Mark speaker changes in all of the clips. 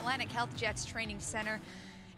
Speaker 1: Atlantic Health Jets Training Center.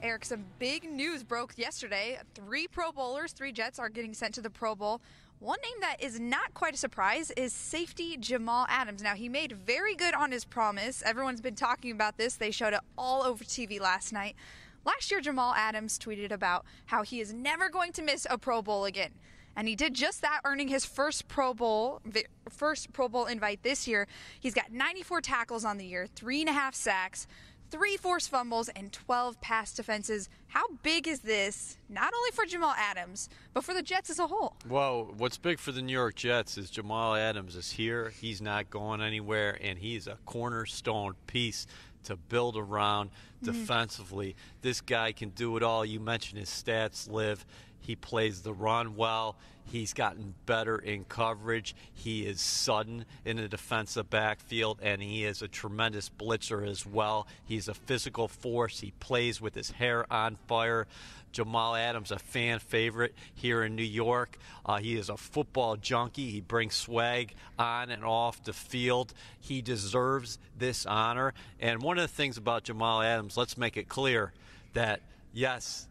Speaker 1: Eric, some big news broke yesterday. 3 Pro Bowlers, 3 Jets are getting sent to the Pro Bowl. One name that is not quite a surprise is safety Jamal Adams. Now, he made very good on his promise. Everyone's been talking about this. They showed it all over TV last night. Last year, Jamal Adams tweeted about how he is never going to miss a Pro Bowl again. And he did just that, earning his first Pro Bowl invite this year. He's got 94 tackles on the year, 3.5 sacks, 3 forced fumbles, and 12 pass defenses. How big is this, not only for Jamal Adams, but for the Jets as a whole?
Speaker 2: Well, what's big for the New York Jets is Jamal Adams is here. He's not going anywhere, and he's a cornerstone piece to build around defensively. This guy can do it all. You mentioned his stats, Liv. He plays the run well. He's gotten better in coverage. He is sudden in the defensive backfield, and he is a tremendous blitzer as well. He's a physical force. He plays with his hair on fire. Jamal Adams, a fan favorite here in New York. He is a football junkie. He brings swag on and off the field. He deserves this honor. And one of the things about Jamal Adams, let's make it clear that, yes,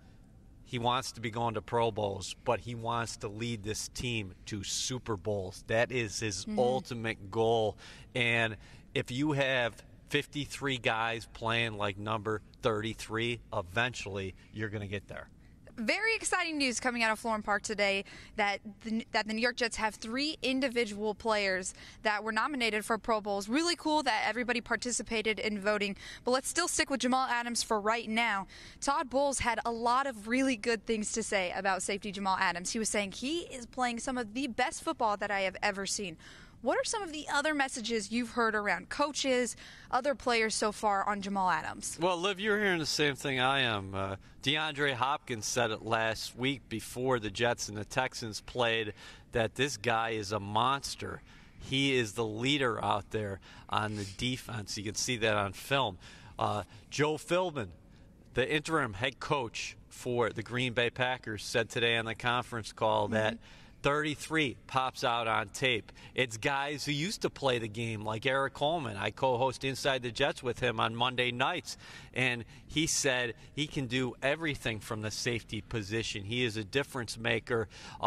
Speaker 2: he wants to be going to Pro Bowls, but he wants to lead this team to Super Bowls. That is his ultimate goal. And if you have 53 guys playing like number 33, eventually you're going to get there.
Speaker 1: Very exciting news coming out of Florham Park today that the New York Jets have 3 individual players that were nominated for Pro Bowls. Really cool that everybody participated in voting. But let's still stick with Jamal Adams for right now. Todd Bowles had a lot of really good things to say about safety Jamal Adams. He was saying he is playing some of the best football that I have ever seen. What are some of the other messages you've heard around coaches, other players so far on Jamal Adams?
Speaker 2: Well, Liv, you're hearing the same thing I am. DeAndre Hopkins said it last week before the Jets and the Texans played that this guy is a monster. He is the leader out there on the defense. You can see that on film. Joe Philbin, the interim head coach for the Green Bay Packers, said today on the conference call that 33 pops out on tape. It's guys who used to play the game, like Eric Coleman. I co-host Inside the Jets with him on Monday nights, and he said he can do everything from the safety position. He is a difference maker.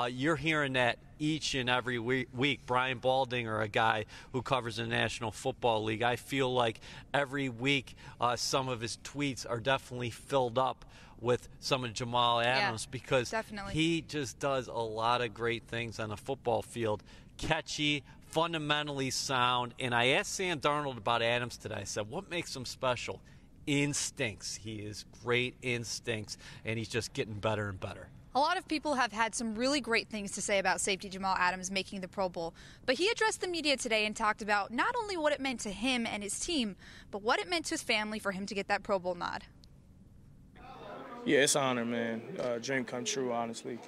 Speaker 2: You're hearing that each and every week. Brian Baldinger, a guy who covers the National Football League, I feel like every week some of his tweets are definitely filled up with some of Jamal Adams, because he just does a lot of great things on the football field. Catchy, fundamentally sound. And I asked Sam Darnold about Adams today. I said, what makes him special? Instincts. He is great instincts, and he's just getting better and better.
Speaker 1: A lot of people have had some really great things to say about safety Jamal Adams making the Pro Bowl, but he addressed the media today and talked about not only what it meant to him and his team, but what it meant to his family for him to get that Pro Bowl nod.
Speaker 3: Yeah, it's an honor, man. Dream come true, honestly.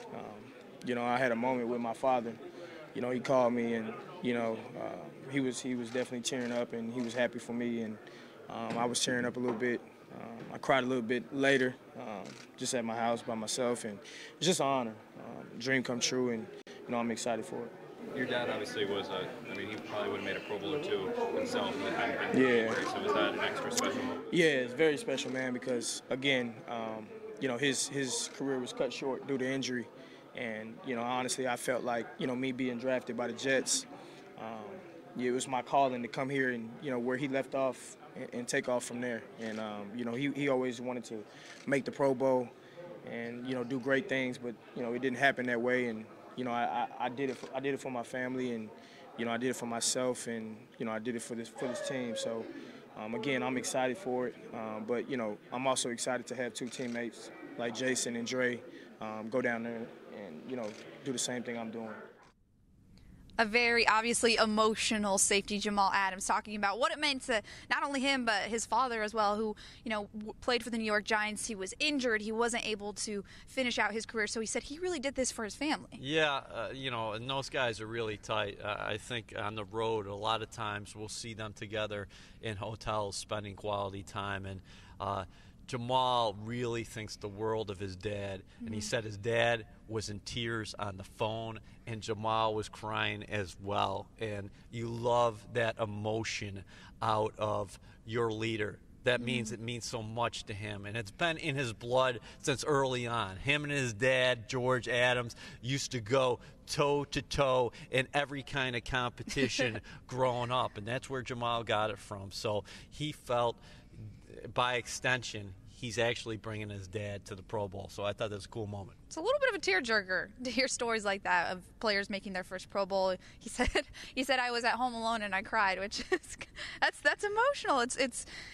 Speaker 3: I had a moment with my father. He called me, and he was definitely tearing up, and he was happy for me, and I was tearing up a little bit. I cried a little bit later, just at my house by myself, and it's just an honor. Dream come true, and I'm excited for it.
Speaker 4: Your dad obviously was he probably would have made a Pro Bowl or 2 himself.
Speaker 3: Yeah.
Speaker 4: So was that an extra special moment?
Speaker 3: Yeah, it's very special, man, because, again, his career was cut short due to injury. And, honestly, I felt like, me being drafted by the Jets, it was my calling to come here and, where he left off and take off from there. And, he always wanted to make the Pro Bowl and, do great things, but, it didn't happen that way. And, I did it for my family, and, I did it for myself, and, I did it for this team. So, again, I'm excited for it, but, I'm also excited to have 2 teammates like Jason and Dre go down there and, do the same thing I'm doing.
Speaker 1: A very obviously emotional safety Jamal Adams talking about what it meant to not only him but his father as well, who played for the New York Giants. He was injured. He wasn't able to finish out his career, so he said he really did this for his family.
Speaker 2: Yeah, and those guys are really tight. I think on the road a lot of times we'll see them together in hotels spending quality time, and Jamal really thinks the world of his dad, and he said his dad was in tears on the phone, and Jamal was crying as well. And you love that emotion out of your leader, that means it means so much to him. And it's been in his blood since early on. Him and his dad, George Adams, used to go toe-to-toe in every kind of competition growing up. And that's where Jamal got it from. So he felt, by extension, he's actually bringing his dad to the Pro Bowl. So I thought that was a cool moment.
Speaker 1: It's a little bit of a tearjerker to hear stories like that of players making their first Pro Bowl. He said I was at home alone and I cried, which is that's emotional.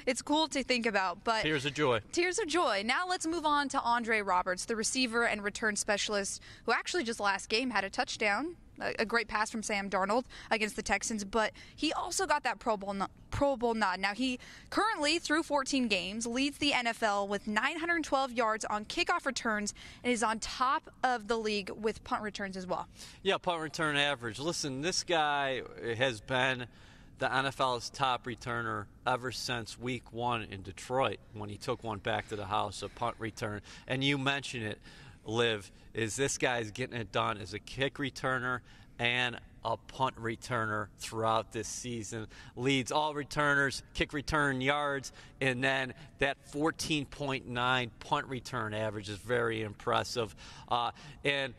Speaker 1: It's cool to think about. But
Speaker 2: tears of joy.
Speaker 1: Tears of joy. Now let's move on to Andre Roberts, the receiver and return specialist, who actually just last game had a touchdown. A great pass from Sam Darnold against the Texans, but he also got that Pro Bowl nod. Now, he currently, through 14 games, leads the NFL with 912 yards on kickoff returns and is on top of the league with punt returns as well.
Speaker 2: Yeah, punt return average. Listen, this guy has been the NFL's top returner ever since week 1 in Detroit when he took one back to the house, a punt return. And you mentioned it, Liv, is this guy's getting it done as a kick returner and a punt returner throughout this season. Leads all returners, kick return yards, and then that 14.9 punt return average is very impressive. And,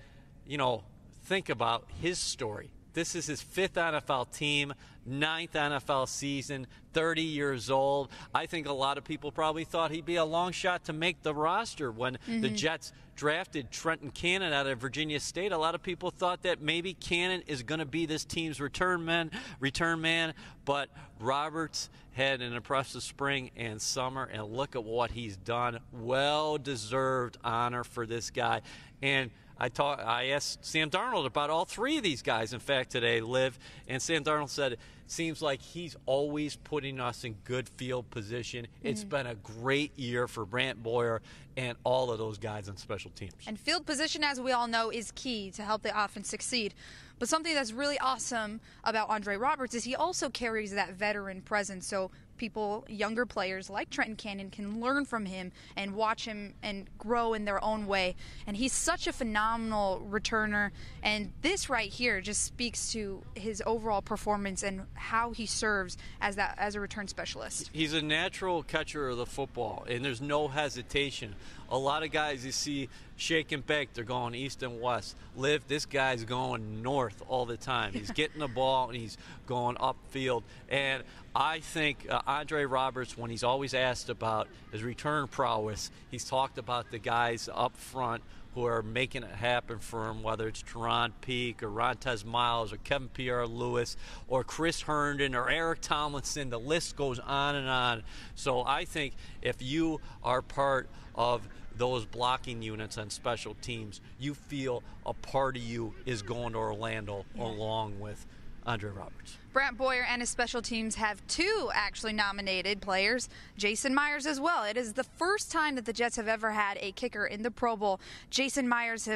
Speaker 2: you know, think about his story. This is his 5th NFL team, 9th NFL season, 30 years old. I think a lot of people probably thought he'd be a long shot to make the roster when the Jets drafted Trenton Cannon out of Virginia State. A lot of people thought that maybe Cannon is going to be this team's return man, but Roberts had an impressive spring and summer, and look at what he's done. Well-deserved honor for this guy. And I asked Sam Darnold about all 3 of these guys, in fact, today, Liv, and Sam Darnold said it seems like he's always putting us in good field position. It's been a great year for Brant Boyer and all of those guys on special teams.
Speaker 1: And field position, as we all know, is key to help the offense succeed. But something that's really awesome about Andre Roberts is he also carries that veteran presence. So people, younger players like Trenton Cannon, can learn from him and watch him and grow in their own way. And he's such a phenomenal returner. And this right here just speaks to his overall performance and how he serves as a return specialist.
Speaker 2: He's a natural catcher of the football, and there's no hesitation. A lot of guys you see shake and bake, they're going east and west. Liv, this guy's going north all the time. He's getting the ball and he's going upfield. And I think Andre Roberts, when he's always asked about his return prowess, he's talked about the guys up front who are making it happen for him, whether it's Teron Peak or Rontez Miles or Kevin Pierre-Louis or Chris Herndon or Eric Tomlinson. The list goes on and on. So I think if you are part of those blocking units on special teams, you feel a part of you is going to Orlando along with Andre Roberts.
Speaker 1: Brant Boyer and his special teams have 2 actually nominated players, Jason Myers as well. It is the first time that the Jets have ever had a kicker in the Pro Bowl. Jason Myers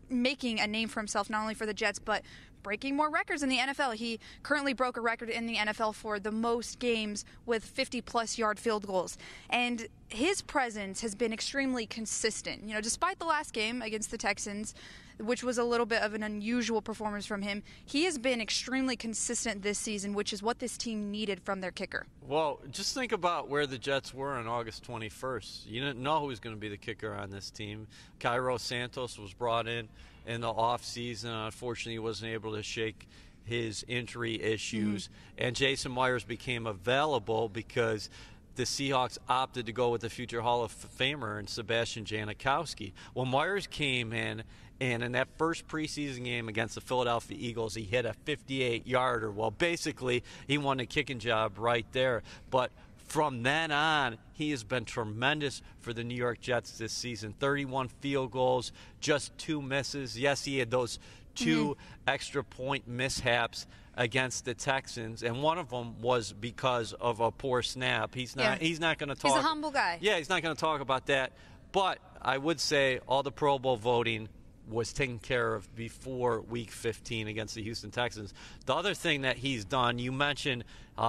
Speaker 1: making a name for himself, not only for the Jets, but breaking more records in the NFL. He currently broke a record in the NFL for the most games with 50-plus yard field goals. And his presence has been extremely consistent. You know, despite the last game against the Texans, which was a little bit of an unusual performance from him, he has been extremely consistent this season, which is what this team needed from their kicker.
Speaker 2: Well, just think about where the Jets were on August 21st. You didn't know who was going to be the kicker on this team. Cairo Santos was brought in the offseason. Unfortunately, he wasn't able to shake his injury issues. And Jason Myers became available because the Seahawks opted to go with the future Hall of Famer and Sebastian Janikowski. Well, Myers came in, and in that first preseason game against the Philadelphia Eagles, he hit a 58-yarder. Well, basically, he won a kicking job right there. But from then on, he has been tremendous for the New York Jets this season. 31 field goals, just 2 misses. Yes, he had those 2 extra point mishaps against the Texans, and one of them was because of a poor snap. He's not going to talk.
Speaker 1: He's a humble guy.
Speaker 2: Yeah, he's not going to talk about that. But I would say all the Pro Bowl voting was taken care of before Week 15 against the Houston Texans. The other thing that he's done, you mentioned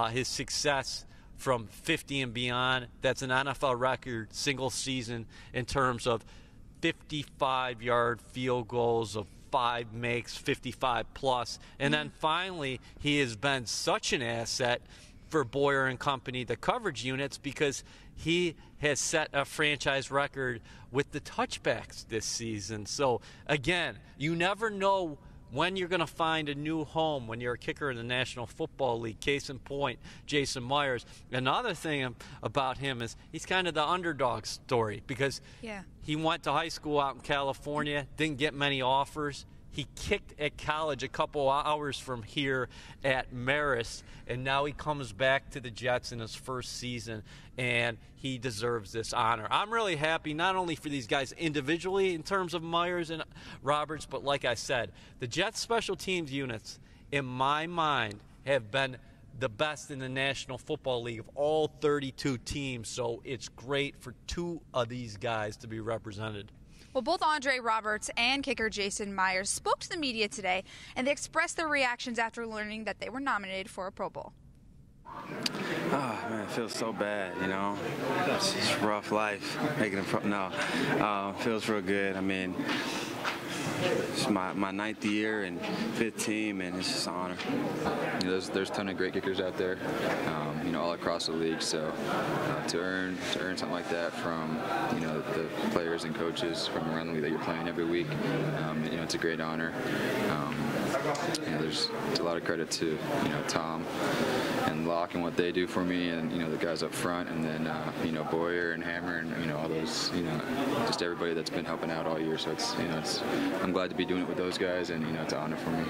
Speaker 2: his success from 50 and beyond. That's an NFL record single season in terms of 55-yard field goals of 5 makes, 55 plus. And then finally, he has been such an asset for Boyer and company, the coverage units, because he has set a franchise record with the touchbacks this season. So, again, you never know when you're going to find a new home when you're a kicker in the National Football League. Case in point, Jason Myers. Another thing about him is he's kind of the underdog story because he went to high school out in California, didn't get many offers. He kicked at college a couple hours from here at Marist, and now he comes back to the Jets in his first season, and he deserves this honor. I'm really happy not only for these guys individually in terms of Myers and Roberts, but like I said, the Jets special teams units, in my mind, have been the best in the National Football League of all 32 teams, so it's great for two of these guys to be represented.
Speaker 1: Well, both Andre Roberts and kicker Jason Myers spoke to the media today, and they expressed their reactions after learning that they were nominated for a Pro Bowl.
Speaker 5: Oh, man, it feels so bad, you know. It's just rough life making it feels real good. I mean, it's my ninth year and fifth team, and it's just an honor.
Speaker 6: You know, there's a ton of great kickers out there, you know, all across the league. So to earn something like that from, you know, the players and coaches from around the league that you're playing every week, you know, it's a great honor. You know, there's a lot of credit to, you know, Tom and Locke and what they do for me, and, you know, the guys up front, and then you know, Boyer and Hammer, and, you know, all those, you know, just everybody that's been helping out all year. So it's, you know, I'm glad to be doing it with those guys, and, you know, it's an honor for me.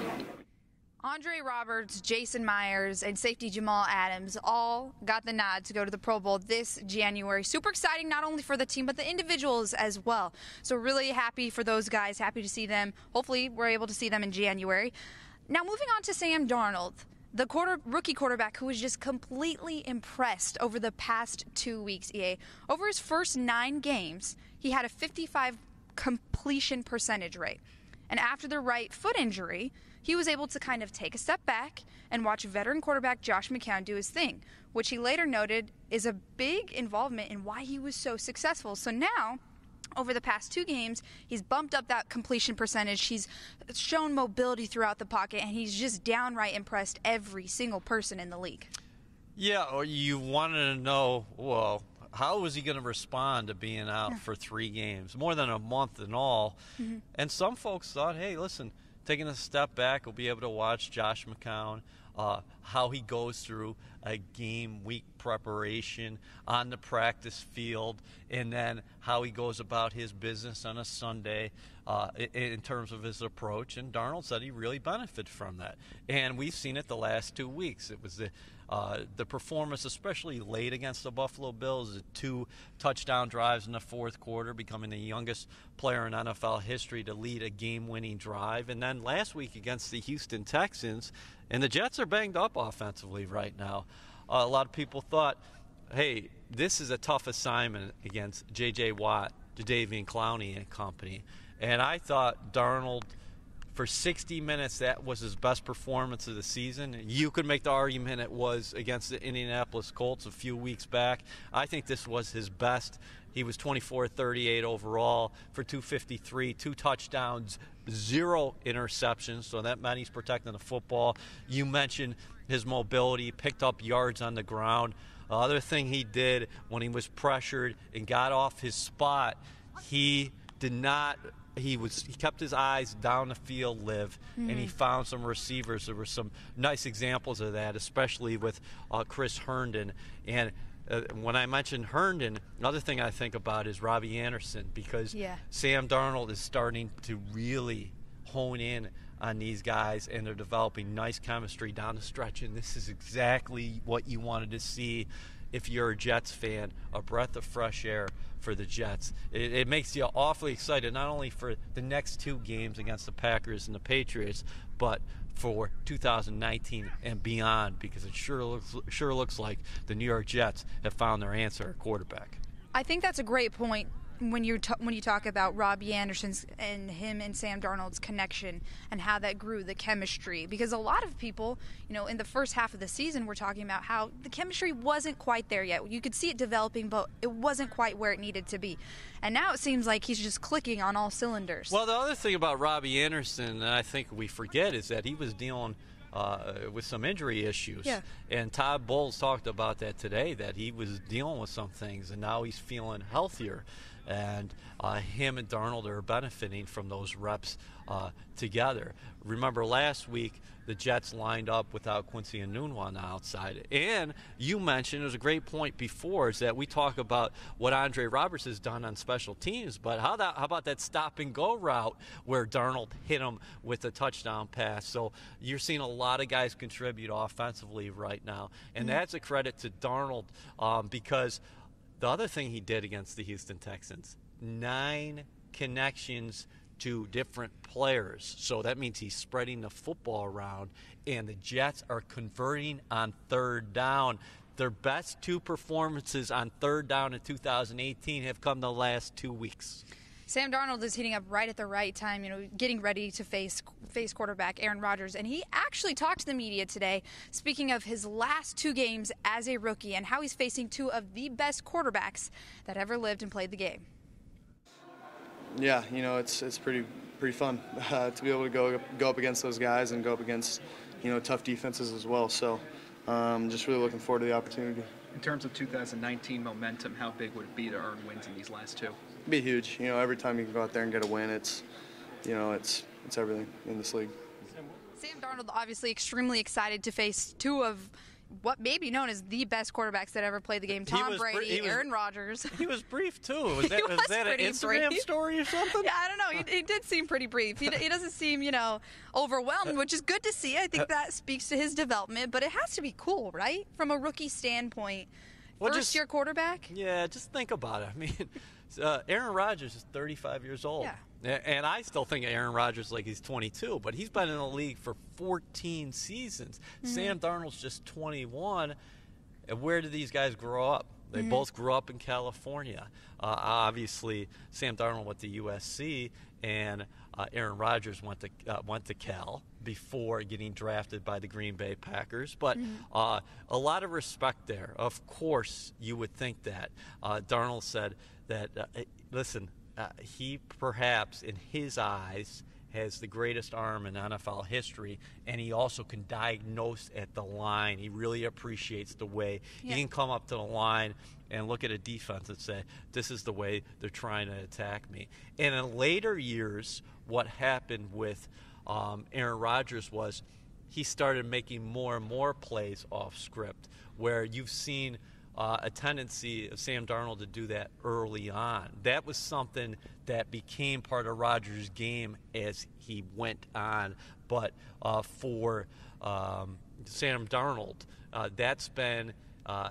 Speaker 1: Andre Roberts, Jason Myers, and safety Jamal Adams all got the nod to go to the Pro Bowl this January. Super exciting, not only for the team, but the individuals as well. So really happy for those guys, happy to see them. Hopefully we're able to see them in January. Now moving on to Sam Darnold, the rookie quarterback who was just completely impressed over the past 2 weeks, EA. Over his first 9 games, he had a 55 completion percentage rate. And after the right foot injury, he was able to kind of take a step back and watch veteran quarterback Josh McCown do his thing, which he later noted is a big involvement in why he was so successful. So now, over the past 2 games, he's bumped up that completion percentage. He's shown mobility throughout the pocket, and he's just downright impressed every single person in the league.
Speaker 2: Yeah, or you wanted to know, well, how was he going to respond to being out for 3 games, more than a month in all? Mm-hmm. And some folks thought, hey, listen, taking a step back, we'll be able to watch Josh McCown, how he goes through a game week preparation on the practice field, and then how he goes about his business on a Sunday in terms of his approach. And Darnold said he really benefited from that. And we've seen it the last 2 weeks. It was the performance, especially late against the Buffalo Bills, the 2 touchdown drives in the fourth quarter, becoming the youngest player in NFL history to lead a game-winning drive. And then last week against the Houston Texans, and the Jets are banged up offensively right now. A lot of people thought, hey, this is a tough assignment against J.J. Watt, Jadeveon Clowney and company. And I thought Darnold, for 60 minutes, that was his best performance of the season. You could make the argument it was against the Indianapolis Colts a few weeks back. I think this was his best. He was 24-38 overall for 253, 2 touchdowns, 0 interceptions, so that meant he's protecting the football. You mentioned his mobility, picked up yards on the ground. The other thing he did when he was pressured and got off his spot, he kept his eyes down the field, and he found some receivers. There were some nice examples of that, especially with Chris Herndon. And when I mentioned Herndon, another thing I think about is Robbie Anderson, because Sam Darnold is starting to really hone in on these guys, and they're developing nice chemistry down the stretch. And this is exactly what you wanted to see if you're a Jets fan, a breath of fresh air for the Jets. It makes you awfully excited, not only for the next 2 games against the Packers and the Patriots, but for 2019 and beyond, because it sure looks like the New York Jets have found their answer at quarterback.
Speaker 1: I think that's a great point when you talk about Robbie Anderson's and him and Sam Darnold's connection and how that grew, the chemistry. Because a lot of people, in the first half of the season were talking about how the chemistry wasn't quite there yet. You could see it developing, but it wasn't quite where it needed to be. And now it seems like he's just clicking on all cylinders.
Speaker 2: Well, the other thing about Robbie Anderson that I think we forget is that he was dealing with some injury issues.
Speaker 1: Yeah.
Speaker 2: And Todd Bowles talked about that today, that he was dealing with some things, and now he's feeling healthier. And him and Darnold are benefiting from those reps together. Remember last week, the Jets lined up without Quincy Enunwa on the outside. And you mentioned, it was a great point before, is that we talk about what Andre Roberts has done on special teams, but how about that stop-and-go route where Darnold hit him with a touchdown pass? So you're seeing a lot of guys contribute offensively right now. And that's a credit to Darnold because the other thing he did against the Houston Texans, 9 connections to different players. So that means he's spreading the football around, and the Jets are converting on third down. Their best 2 performances on third down in 2018 have come the last 2 weeks.
Speaker 1: Sam Darnold is hitting up right at the right time, getting ready to face quarterback Aaron Rodgers. And he actually talked to the media today, speaking of his last 2 games as a rookie and how he's facing 2 of the best quarterbacks that ever lived and played the game.
Speaker 7: Yeah, it's pretty fun to be able to go up against those guys and go up against, tough defenses as well. So just really looking forward to the opportunity.
Speaker 8: In terms of 2019 momentum, how big would it be to earn wins in these last 2?
Speaker 7: It'd be huge. Every time you can go out there and get a win, it's everything in this league.
Speaker 1: Sam Darnold obviously extremely excited to face 2 of what may be known as the best quarterbacks that ever played the game. Tom Brady, Aaron Rodgers.
Speaker 2: He was brief, too. Was that an Instagram
Speaker 1: brief.
Speaker 2: Story or something?
Speaker 1: Yeah, I don't know. He did seem pretty brief. He doesn't seem, overwhelmed, which is good to see. I think that speaks to his development. But it has to be cool, right? From a rookie standpoint. First-year quarterback?
Speaker 2: Yeah, just think about it. I mean, Aaron Rodgers is 35 years old.
Speaker 1: Yeah.
Speaker 2: And I still think of Aaron Rodgers like he's 22, but he's been in the league for 14 seasons. Sam Darnold's just 21. And where did these guys grow up? They both grew up in California. Obviously, Sam Darnold went to USC, and Aaron Rodgers went to Cal before getting drafted by the Green Bay Packers. But a lot of respect there. Of course, you would think that. Darnold said that, listen, he perhaps, in his eyes, has the greatest arm in NFL history, and he also can diagnose at the line. He really appreciates the way he can come up to the line and look at a defense and say, this is the way they're trying to attack me. And in later years, what happened with Aaron Rodgers was he started making more and more plays off script, where you've seen a tendency of Sam Darnold to do that early on. That was something that became part of Rodgers' game as he went on. But for Sam Darnold, that's been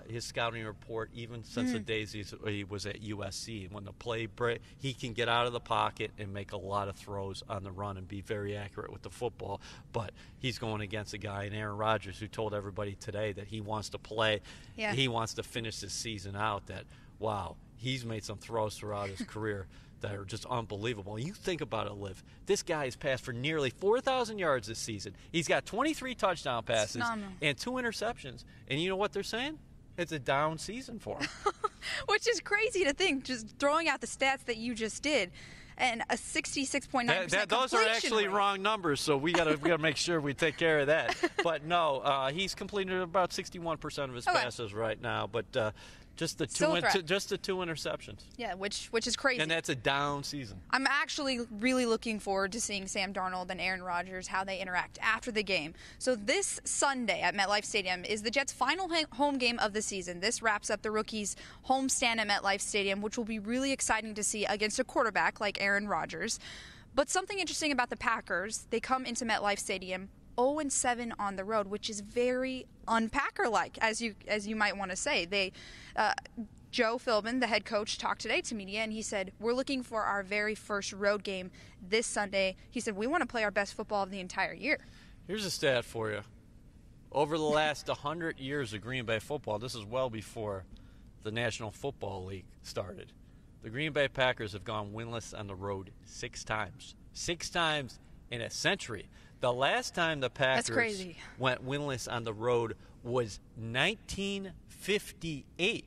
Speaker 2: his scouting report even since the days he was at USC. When the play break, he can get out of the pocket and make a lot of throws on the run and be very accurate with the football. But he's going against a guy in Aaron Rodgers who told everybody today that he wants to play. Yeah. He wants to finish this season out. That, wow, he's made some throws throughout his career that are just unbelievable. You think about it, Liv. This guy has passed for nearly 4,000 yards this season. He's got 23 touchdown passes and 2 interceptions. And you know what they're saying? It's a down season for him.
Speaker 1: Which is crazy to think, just throwing out the stats that you just did. And a 66.9% completion
Speaker 2: those are actually
Speaker 1: rate.
Speaker 2: Wrong numbers, so we gotta make sure we take care of that. But no, he's completed about 61% of his passes right now. But just the 2 interceptions.
Speaker 1: Yeah, which is crazy.
Speaker 2: And that's a down season.
Speaker 1: I'm actually really looking forward to seeing Sam Darnold and Aaron Rodgers, how they interact after the game. So this Sunday at MetLife Stadium is the Jets' final home game of the season. This wraps up the rookies' homestand at MetLife Stadium, which will be really exciting to see against a quarterback like Aaron Rodgers. But something interesting about the Packers, they come into MetLife Stadium 0-7 on the road, which is very un-Packer-like, as you might want to say. Joe Philbin, the head coach, talked today to media, and he said, we're looking for our very first road game this Sunday. He said, we want to play our best football of the entire year.
Speaker 2: Here's a stat for you. Over the last 100 years of Green Bay football, this is well before the National Football League started, the Green Bay Packers have gone winless on the road 6 times. 6 times in a century. The last time the Packers went winless on the road was 1958.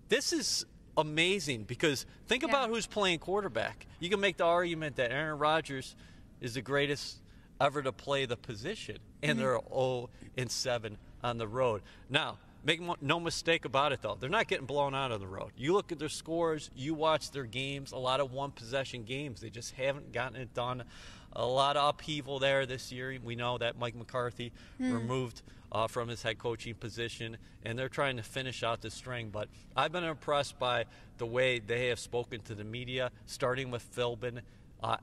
Speaker 2: This is amazing because think about who's playing quarterback. You can make the argument that Aaron Rodgers is the greatest ever to play the position. and they're 0-7 on the road. Now, make no mistake about it, though. They're not getting blown out on the road. You look at their scores, you watch their games, a lot of one-possession games. They just haven't gotten it done. A lot of upheaval there this year. We know that Mike McCarthy removed from his head coaching position, and they're trying to finish out this string. But I've been impressed by the way they have spoken to the media, starting with Philbin.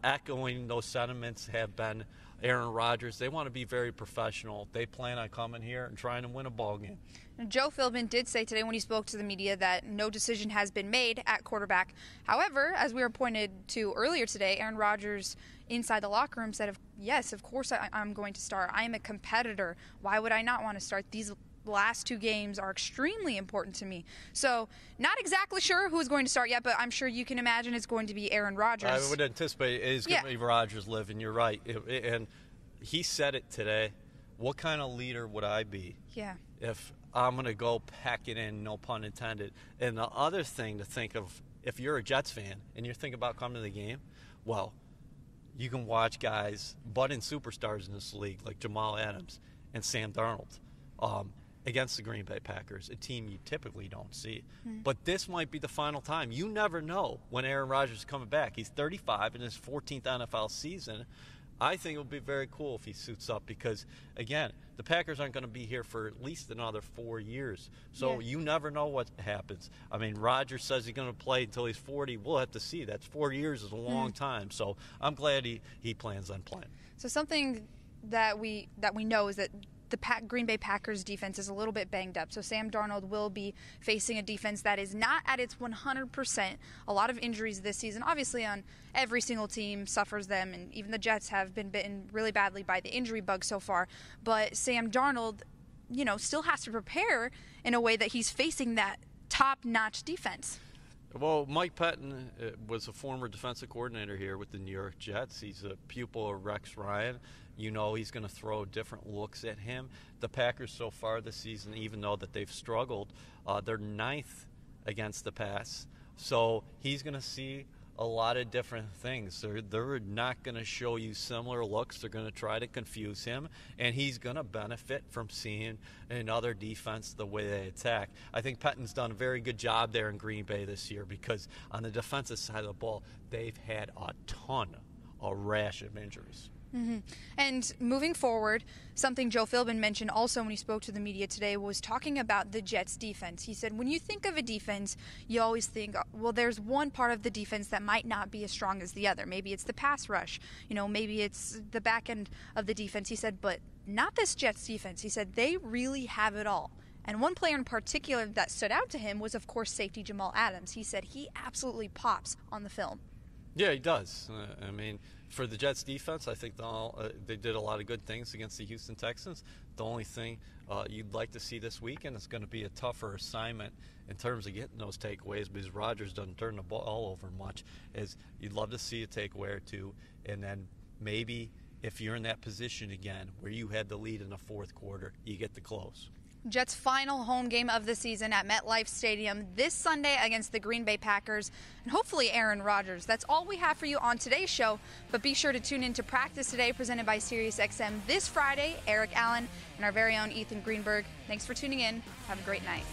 Speaker 2: Echoing those sentiments have been Aaron Rodgers. They want to be very professional. They plan on coming here and trying to win a ball game.
Speaker 1: Joe Philbin did say today when he spoke to the media that no decision has been made at quarterback. However, as we were pointed to earlier today, Aaron Rodgers inside the locker room said, yes, of course I'm going to start. I am a competitor. Why would I not want to start? These last 2 games are extremely important to me. So not exactly sure who's going to start yet, but I'm sure you can imagine it's going to be Aaron Rodgers.
Speaker 2: I would anticipate it is going to be Rodgers living. You're right. And he said it today. What kind of leader would I be if I'm going to go pack it in, no pun intended? And the other thing to think of, if you're a Jets fan and you're thinking about coming to the game, well, you can watch guys, budding superstars in this league like Jamal Adams and Sam Darnold against the Green Bay Packers, a team you typically don't see. But this might be the final time. You never know when Aaron Rodgers is coming back. He's 35 in his 14th NFL season. I think it would be very cool if he suits up because, again, the Packers aren't going to be here for at least another 4 years. So you never know what happens. I mean, Rodgers says he's going to play until he's 40. We'll have to see. That's 4 years is a long time. So I'm glad he plans on playing.
Speaker 1: So something that we know is that the Green Bay Packers defense is a little bit banged up. So Sam Darnold will be facing a defense that is not at its 100%. A lot of injuries this season. Obviously, on every single team suffers them, and even the Jets have been bitten really badly by the injury bug so far. But Sam Darnold, still has to prepare in a way that he's facing that top-notch defense.
Speaker 2: Well, Mike Pettine was a former defensive coordinator here with the New York Jets. He's a pupil of Rex Ryan. You know he's going to throw different looks at him. The Packers so far this season, even though that they've struggled, they're 9th against the pass. So he's going to see a lot of different things. They're not going to show you similar looks. They're going to try to confuse him, and he's going to benefit from seeing another defense the way they attack. I think Pettine's done a very good job there in Green Bay this year because on the defensive side of the ball, they've had a rash of injuries.
Speaker 1: And moving forward, something Joe Philbin mentioned also when he spoke to the media today was talking about the Jets' defense. He said, when you think of a defense, you always think, well, there's one part of the defense that might not be as strong as the other. Maybe it's the pass rush. Maybe it's the back end of the defense. He said, but not this Jets' defense. He said, they really have it all. And one player in particular that stood out to him was, of course, safety Jamal Adams. He said he absolutely pops on the film.
Speaker 2: Yeah, he does. For the Jets defense, I think they did a lot of good things against the Houston Texans. The only thing you'd like to see this weekend is going to be a tougher assignment in terms of getting those takeaways because Rodgers doesn't turn the ball over much. You'd love to see a takeaway or two, and then maybe if you're in that position again where you had the lead in the fourth quarter, you get the close.
Speaker 1: Jets' final home game of the season at MetLife Stadium this Sunday against the Green Bay Packers and hopefully Aaron Rodgers. That's all we have for you on today's show, but be sure to tune in to Practice Today presented by SiriusXM this Friday. Eric Allen and our very own Ethan Greenberg. Thanks for tuning in. Have a great night.